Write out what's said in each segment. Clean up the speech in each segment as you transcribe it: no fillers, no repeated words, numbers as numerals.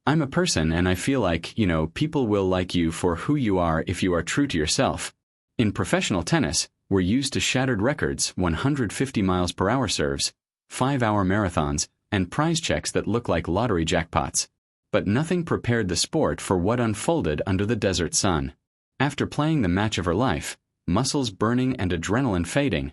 I'm a person and I feel like, people will like you for who you are if you are true to yourself. In professional tennis, we're used to shattered records, 150 miles per hour serves, 5-hour marathons, and prize checks that look like lottery jackpots. But nothing prepared the sport for what unfolded under the desert sun. After playing the match of her life, muscles burning and adrenaline fading,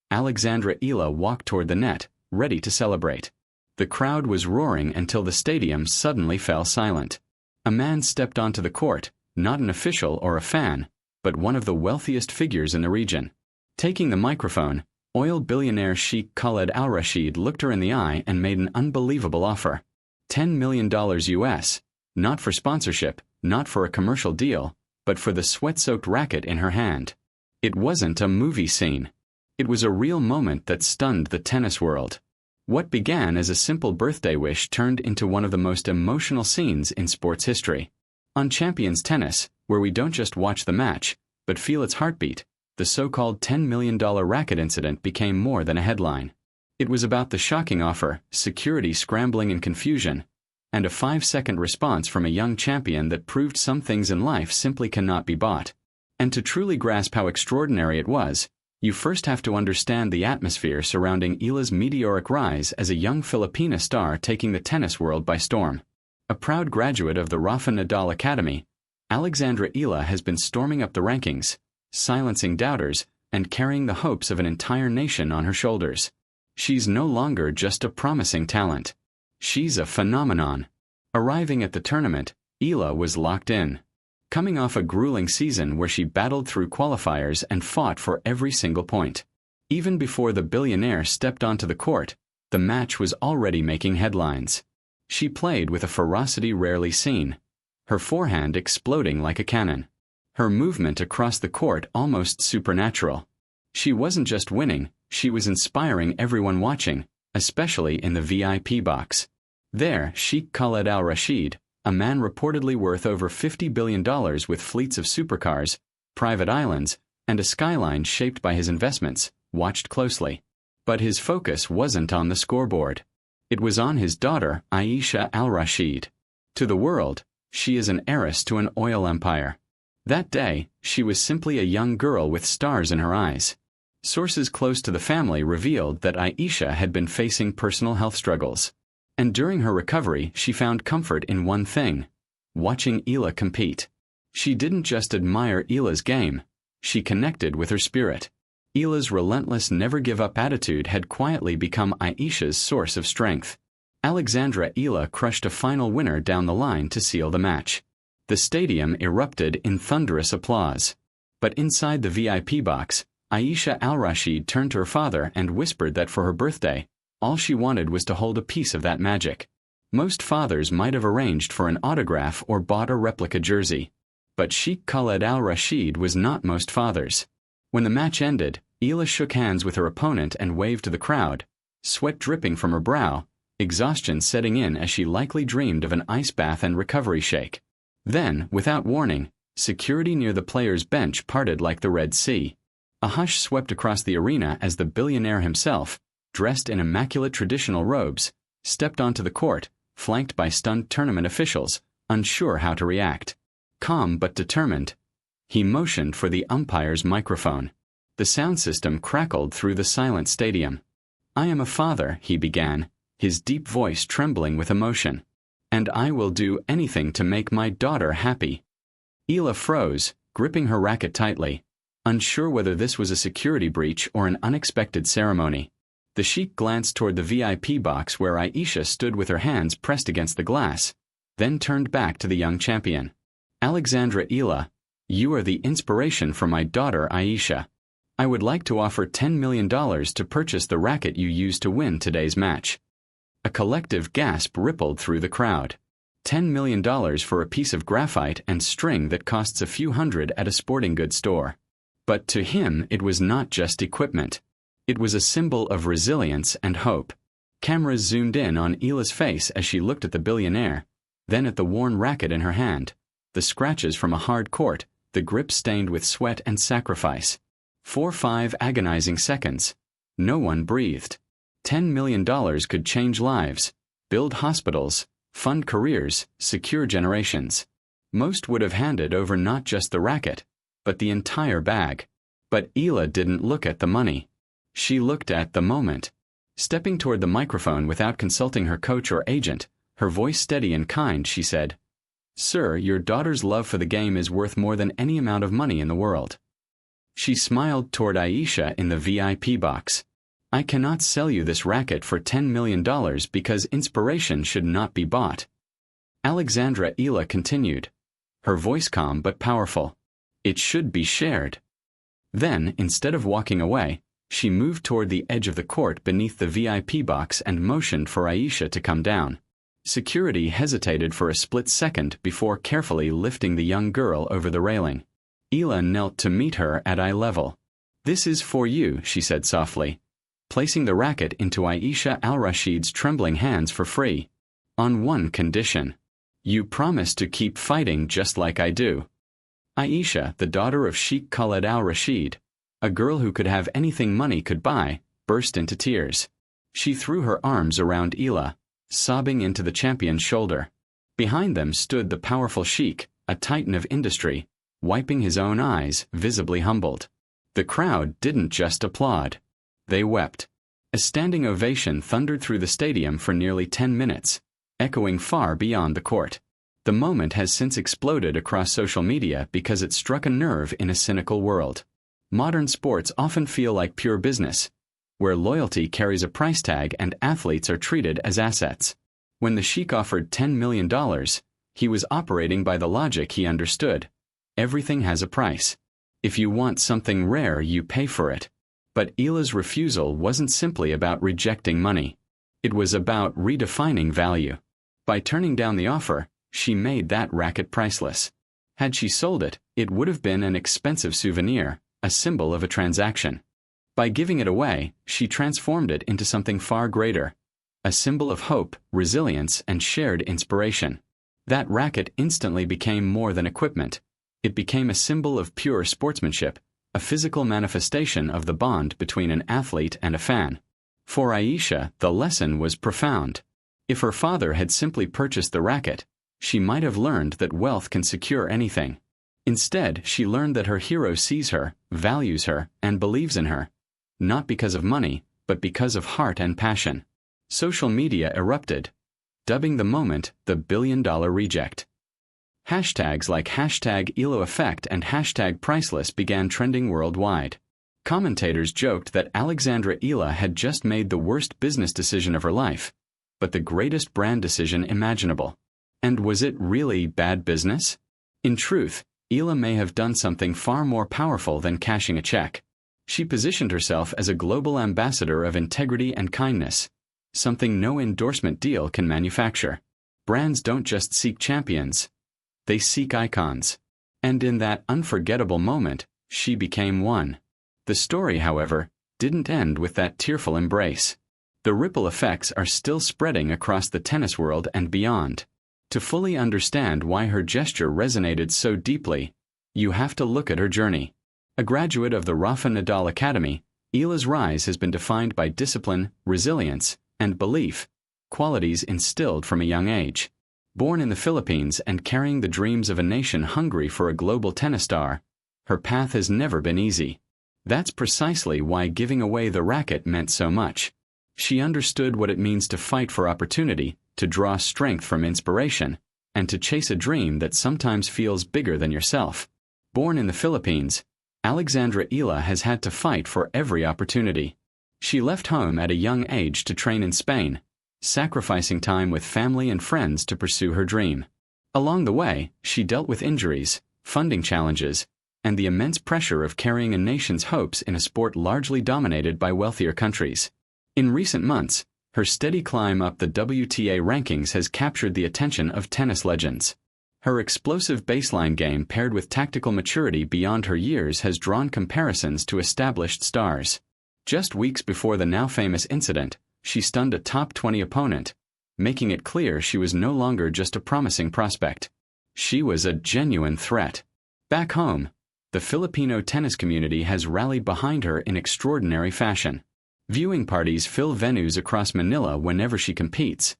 Alexandra Eala walked toward the net, ready to celebrate. The crowd was roaring until the stadium suddenly fell silent. A man stepped onto the court, not an official or a fan, but one of the wealthiest figures in the region. Taking the microphone, oil billionaire Sheikh Khaled Al Rashid looked her in the eye and made an unbelievable offer. $10 million US, not for sponsorship, not for a commercial deal, but for the sweat-soaked racket in her hand. It wasn't a movie scene. It was a real moment that stunned the tennis world. What began as a simple birthday wish turned into one of the most emotional scenes in sports history. On Champions Tennis, where we don't just watch the match, but feel its heartbeat, the so-called $10 million racket incident became more than a headline. It was about the shocking offer, security scrambling in confusion, and a 5-second response from a young champion that proved some things in life simply cannot be bought. And to truly grasp how extraordinary it was, you first have to understand the atmosphere surrounding Eala's meteoric rise as a young Filipina star taking the tennis world by storm. A proud graduate of the Rafa Nadal Academy, Alexandra Eala has been storming up the rankings, silencing doubters, and carrying the hopes of an entire nation on her shoulders. She's no longer just a promising talent. She's a phenomenon. Arriving at the tournament, Eala was locked in. Coming off a grueling season where she battled through qualifiers and fought for every single point. Even before the billionaire stepped onto the court, the match was already making headlines. She played with a ferocity rarely seen, her forehand exploding like a cannon. Her movement across the court almost supernatural. She wasn't just winning, she was inspiring everyone watching, especially in the VIP box. There, Sheikh Khaled Al Rashid, a man reportedly worth over $50 billion with fleets of supercars, private islands, and a skyline shaped by his investments, watched closely. But his focus wasn't on the scoreboard. It was on his daughter, Eala Al Rashid. To the world, she is an heiress to an oil empire. That day, she was simply a young girl with stars in her eyes. Sources close to the family revealed that Eala had been facing personal health struggles. And during her recovery, she found comfort in one thing: watching Eala compete. She didn't just admire Eala's game, she connected with her spirit. Eala's relentless never-give-up attitude had quietly become Eala's source of strength. Alexandra Eala crushed a final winner down the line to seal the match. The stadium erupted in thunderous applause. But inside the VIP box, Eala Al Rashid turned to her father and whispered that for her birthday, all she wanted was to hold a piece of that magic. Most fathers might have arranged for an autograph or bought a replica jersey. But Sheikh Khaled Al Rashid was not most fathers. When the match ended, Eala shook hands with her opponent and waved to the crowd, sweat dripping from her brow, exhaustion setting in as she likely dreamed of an ice bath and recovery shake. Then, without warning, security near the players' bench parted like the Red Sea. A hush swept across the arena as the billionaire himself, dressed in immaculate traditional robes, stepped onto the court, flanked by stunned tournament officials, unsure how to react. Calm but determined, he motioned for the umpire's microphone. The sound system crackled through the silent stadium. "I am a father," he began, his deep voice trembling with emotion. "And I will do anything to make my daughter happy." Eala froze, gripping her racket tightly, unsure whether this was a security breach or an unexpected ceremony. The sheik glanced toward the VIP box where Eala stood with her hands pressed against the glass, then turned back to the young champion. "Alexandra Eala, you are the inspiration for my daughter Eala. I would like to offer $10 million to purchase the racket you used to win today's match." A collective gasp rippled through the crowd. $10 million for a piece of graphite and string that costs a few hundred at a sporting goods store. But to him it was not just equipment. It was a symbol of resilience and hope. Cameras zoomed in on Eala's face as she looked at the billionaire, then at the worn racket in her hand, the scratches from a hard court, the grip stained with sweat and sacrifice. 5 agonizing seconds. No one breathed. $10 million could change lives, build hospitals, fund careers, secure generations. Most would have handed over not just the racket, but the entire bag. But Eala didn't look at the money. She looked at the moment. Stepping toward the microphone without consulting her coach or agent, her voice steady and kind, she said, "Sir, your daughter's love for the game is worth more than any amount of money in the world." She smiled toward Aisha in the VIP box. "I cannot sell you this racket for $10 million because inspiration should not be bought." Alexandra Eala continued, her voice calm but powerful. "It should be shared." Then, instead of walking away, she moved toward the edge of the court beneath the VIP box and motioned for Aisha to come down. Security hesitated for a split second before carefully lifting the young girl over the railing. Eala knelt to meet her at eye level. "This is for you," she said softly, placing the racket into Aisha al-Rashid's trembling hands for free. "On one condition. You promise to keep fighting just like I do." Aisha, the daughter of Sheikh Khaled al-Rashid, a girl who could have anything money could buy, burst into tears. She threw her arms around Eala, sobbing into the champion's shoulder. Behind them stood the powerful Sheikh, a titan of industry, wiping his own eyes, visibly humbled. The crowd didn't just applaud. They wept. A standing ovation thundered through the stadium for nearly 10 minutes, echoing far beyond the court. The moment has since exploded across social media because it struck a nerve in a cynical world. Modern sports often feel like pure business, where loyalty carries a price tag and athletes are treated as assets. When the Sheikh offered $10 million, he was operating by the logic he understood. Everything has a price. If you want something rare, you pay for it. But Eala's refusal wasn't simply about rejecting money. It was about redefining value. By turning down the offer, she made that racket priceless. Had she sold it, it would have been an expensive souvenir, a symbol of a transaction. By giving it away, she transformed it into something far greater, a symbol of hope, resilience, and shared inspiration. That racket instantly became more than equipment. It became a symbol of pure sportsmanship, a physical manifestation of the bond between an athlete and a fan. For Aisha, the lesson was profound. If her father had simply purchased the racket, she might have learned that wealth can secure anything. Instead, she learned that her hero sees her, values her, and believes in her, not because of money, but because of heart and passion. Social media erupted, dubbing the moment the billion-dollar reject. Hashtags like #EloEffect and #Priceless began trending worldwide. Commentators joked that Alexandra Eala had just made the worst business decision of her life, but the greatest brand decision imaginable. And was it really bad business? In truth, Eala may have done something far more powerful than cashing a check. She positioned herself as a global ambassador of integrity and kindness, something no endorsement deal can manufacture. Brands don't just seek champions, they seek icons. And in that unforgettable moment, she became one. The story, however, didn't end with that tearful embrace. The ripple effects are still spreading across the tennis world and beyond. To fully understand why her gesture resonated so deeply, you have to look at her journey. A graduate of the Rafa Nadal Academy, Eala's rise has been defined by discipline, resilience, and belief, qualities instilled from a young age. Born in the Philippines and carrying the dreams of a nation hungry for a global tennis star, her path has never been easy. That's precisely why giving away the racket meant so much. She understood what it means to fight for opportunity, to draw strength from inspiration, and to chase a dream that sometimes feels bigger than yourself. Born in the Philippines, Alexandra Eala has had to fight for every opportunity. She left home at a young age to train in Spain, sacrificing time with family and friends to pursue her dream. Along the way, she dealt with injuries, funding challenges, and the immense pressure of carrying a nation's hopes in a sport largely dominated by wealthier countries. In recent months, her steady climb up the WTA rankings has captured the attention of tennis legends. Her explosive baseline game paired with tactical maturity beyond her years has drawn comparisons to established stars. Just weeks before the now famous incident, she stunned a top 20 opponent, making it clear she was no longer just a promising prospect. She was a genuine threat. Back home, the Filipino tennis community has rallied behind her in extraordinary fashion. Viewing parties fill venues across Manila whenever she competes,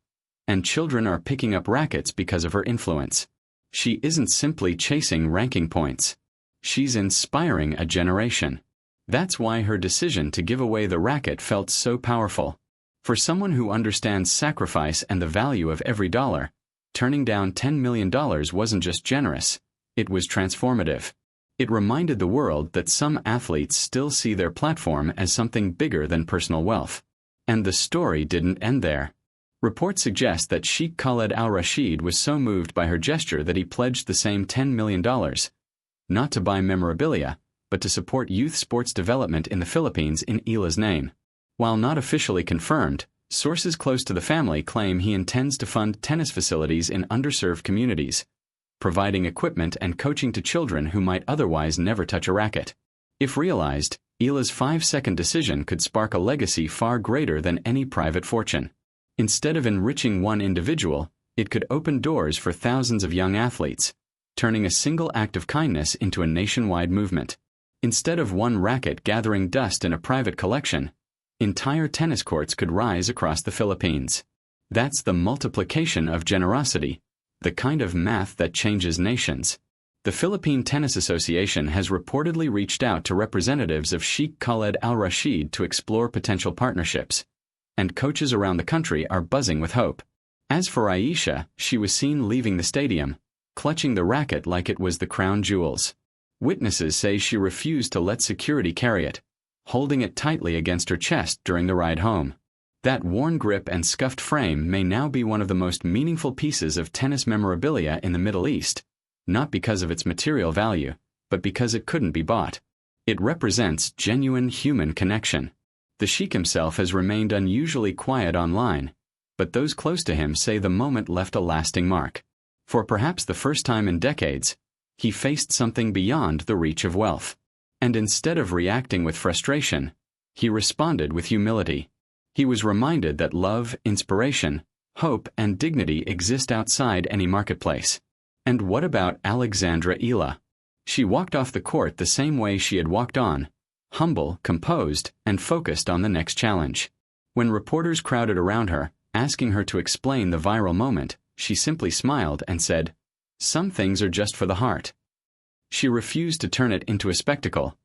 and children are picking up rackets because of her influence. She isn't simply chasing ranking points. She's inspiring a generation. That's why her decision to give away the racket felt so powerful. For someone who understands sacrifice and the value of every dollar, turning down $10 million wasn't just generous, it was transformative. It reminded the world that some athletes still see their platform as something bigger than personal wealth. And the story didn't end there. Reports suggest that Sheikh Khaled Al Rashid was so moved by her gesture that he pledged the same $10 million, not to buy memorabilia, but to support youth sports development in the Philippines in Eala's name. While not officially confirmed, sources close to the family claim he intends to fund tennis facilities in underserved communities, providing equipment and coaching to children who might otherwise never touch a racket. If realized, Eala's 5-second decision could spark a legacy far greater than any private fortune. Instead of enriching one individual, it could open doors for thousands of young athletes, turning a single act of kindness into a nationwide movement. Instead of one racket gathering dust in a private collection, entire tennis courts could rise across the Philippines. That's the multiplication of generosity, the kind of math that changes nations. The Philippine Tennis Association has reportedly reached out to representatives of Sheikh Khaled Al Rashid to explore potential partnerships, and coaches around the country are buzzing with hope. As for Aisha, she was seen leaving the stadium, clutching the racket like it was the crown jewels. Witnesses say she refused to let security carry it, holding it tightly against her chest during the ride home. That worn grip and scuffed frame may now be one of the most meaningful pieces of tennis memorabilia in the Middle East, not because of its material value, but because it couldn't be bought. It represents genuine human connection. The Sheikh himself has remained unusually quiet online, but those close to him say the moment left a lasting mark. For perhaps the first time in decades, he faced something beyond the reach of wealth. And instead of reacting with frustration, he responded with humility. He was reminded that love, inspiration, hope, and dignity exist outside any marketplace. And what about Alexandra Eala? She walked off the court the same way she had walked on, humble, composed, and focused on the next challenge. When reporters crowded around her, asking her to explain the viral moment, she simply smiled and said, "Some things are just for the heart." She refused to turn it into a spectacle,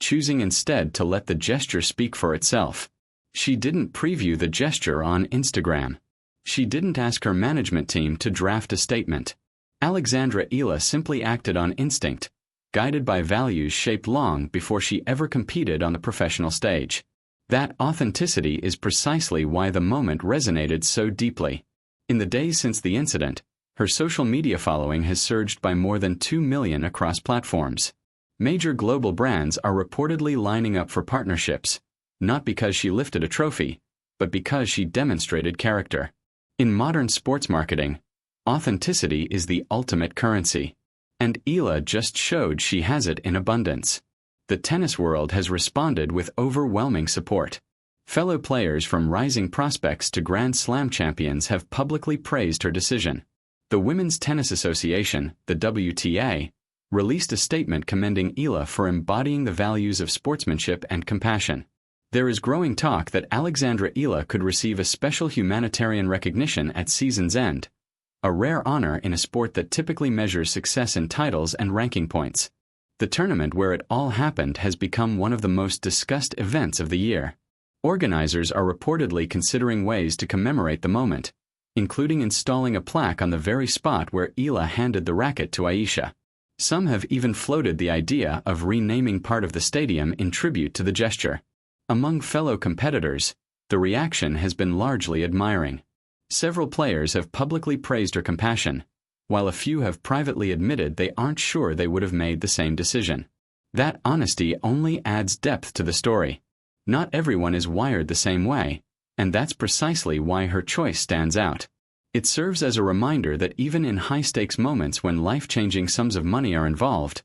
choosing instead to let the gesture speak for itself. She didn't preview the gesture on Instagram. She didn't ask her management team to draft a statement. Alexandra Eala simply acted on instinct, guided by values shaped long before she ever competed on the professional stage. That authenticity is precisely why the moment resonated so deeply. In the days since the incident, her social media following has surged by more than 2 million across platforms. Major global brands are reportedly lining up for partnerships, not because she lifted a trophy, but because she demonstrated character. In modern sports marketing, authenticity is the ultimate currency, and Eala just showed she has it in abundance. The tennis world has responded with overwhelming support. Fellow players from rising prospects to Grand Slam champions have publicly praised her decision. The Women's Tennis Association, the WTA, released a statement commending Eala for embodying the values of sportsmanship and compassion. There is growing talk that Alexandra Eala could receive a special humanitarian recognition at season's end, a rare honor in a sport that typically measures success in titles and ranking points. The tournament where it all happened has become one of the most discussed events of the year. Organizers are reportedly considering ways to commemorate the moment, including installing a plaque on the very spot where Eala handed the racket to Aisha. Some have even floated the idea of renaming part of the stadium in tribute to the gesture. Among fellow competitors, the reaction has been largely admiring. Several players have publicly praised her compassion, while a few have privately admitted they aren't sure they would have made the same decision. That honesty only adds depth to the story. Not everyone is wired the same way, and that's precisely why her choice stands out. It serves as a reminder that even in high-stakes moments when life-changing sums of money are involved,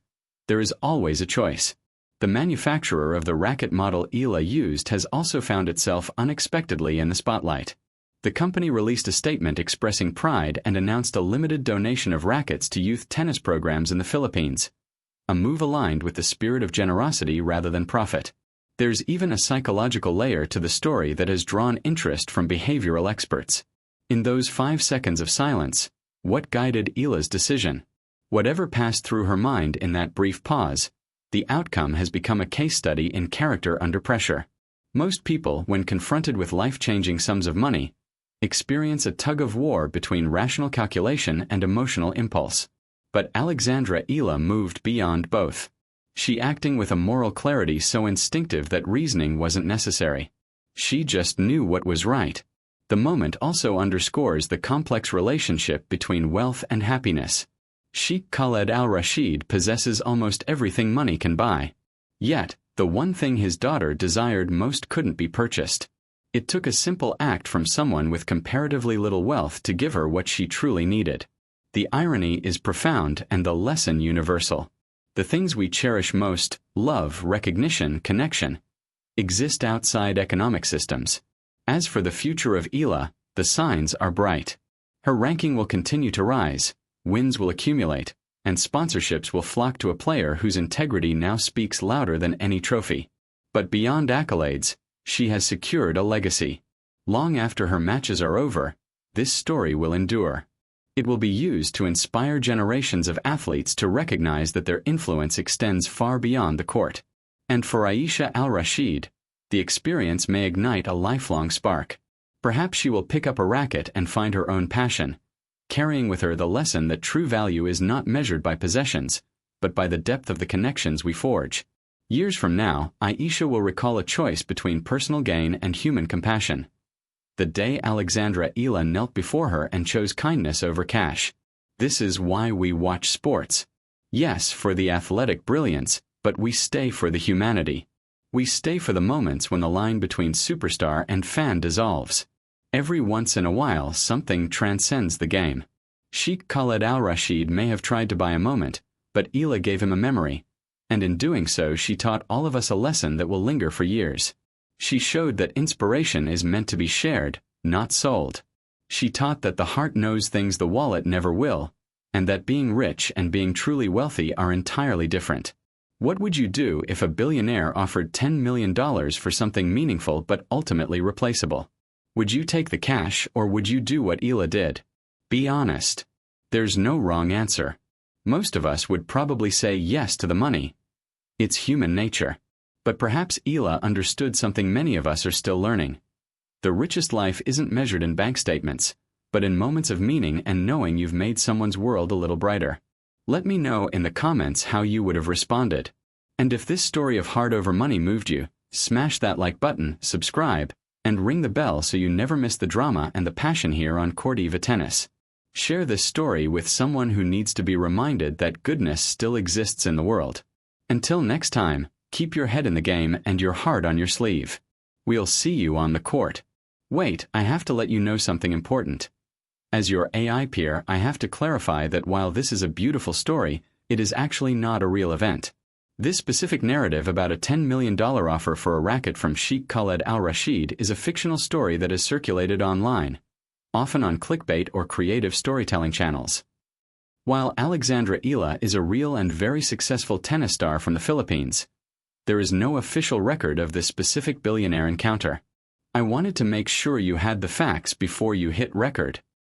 there is always a choice. The manufacturer of the racket model Eala used has also found itself unexpectedly in the spotlight. The company released a statement expressing pride and announced a limited donation of rackets to youth tennis programs in the Philippines, a move aligned with the spirit of generosity rather than profit. There's even a psychological layer to the story that has drawn interest from behavioral experts. In those 5 seconds of silence, what guided Eala's decision? Whatever passed through her mind in that brief pause, the outcome has become a case study in character under pressure. Most people, when confronted with life-changing sums of money, experience a tug-of-war between rational calculation and emotional impulse. But Alexandra Eala moved beyond both. She acting with a moral clarity so instinctive that reasoning wasn't necessary. She just knew what was right. The moment also underscores the complex relationship between wealth and happiness. Sheikh Khaled al-Rashid possesses almost everything money can buy. Yet, the one thing his daughter desired most couldn't be purchased. It took a simple act from someone with comparatively little wealth to give her what she truly needed. The irony is profound and the lesson universal. The things we cherish most, love, recognition, connection, exist outside economic systems. As for the future of Eala, the signs are bright. Her ranking will continue to rise, wins will accumulate, and sponsorships will flock to a player whose integrity now speaks louder than any trophy. But beyond accolades, she has secured a legacy. Long after her matches are over, this story will endure. It will be used to inspire generations of athletes to recognize that their influence extends far beyond the court. And for Aisha al-Rashid, the experience may ignite a lifelong spark. Perhaps she will pick up a racket and find her own passion, carrying with her the lesson that true value is not measured by possessions, but by the depth of the connections we forge. Years from now, Aisha will recall a choice between personal gain and human compassion. The day Alexandra Eala knelt before her and chose kindness over cash. This is why we watch sports. Yes, for the athletic brilliance, but we stay for the humanity. We stay for the moments when the line between superstar and fan dissolves. Every once in a while, something transcends the game. Sheikh Khaled al-Rashid may have tried to buy a moment, but Eala gave him a memory, and in doing so she taught all of us a lesson that will linger for years. She showed that inspiration is meant to be shared, not sold. She taught that the heart knows things the wallet never will, and that being rich and being truly wealthy are entirely different. What would you do if a billionaire offered $10 million for something meaningful but ultimately replaceable? Would you take the cash, or would you do what Eala did? Be honest. There's no wrong answer. Most of us would probably say yes to the money. It's human nature. But perhaps Eala understood something many of us are still learning. The richest life isn't measured in bank statements, but in moments of meaning and knowing you've made someone's world a little brighter. Let me know in the comments how you would have responded. And if this story of heart over money moved you, smash that like button, subscribe, and ring the bell so you never miss the drama and the passion here on Court Eva Tennis. Share this story with someone who needs to be reminded that goodness still exists in the world. Until next time, keep your head in the game and your heart on your sleeve. We'll see you on the court. Wait, I have to let you know something important. As your AI peer, I have to clarify that while this is a beautiful story, it is actually not a real event. This specific narrative about a $10 million offer for a racket from Sheikh Khaled al-Rashid is a fictional story that is circulated online, often on clickbait or creative storytelling channels. While Alexandra Eala is a real and very successful tennis star from the Philippines, there is no official record of this specific billionaire encounter. I wanted to make sure you had the facts before you hit record.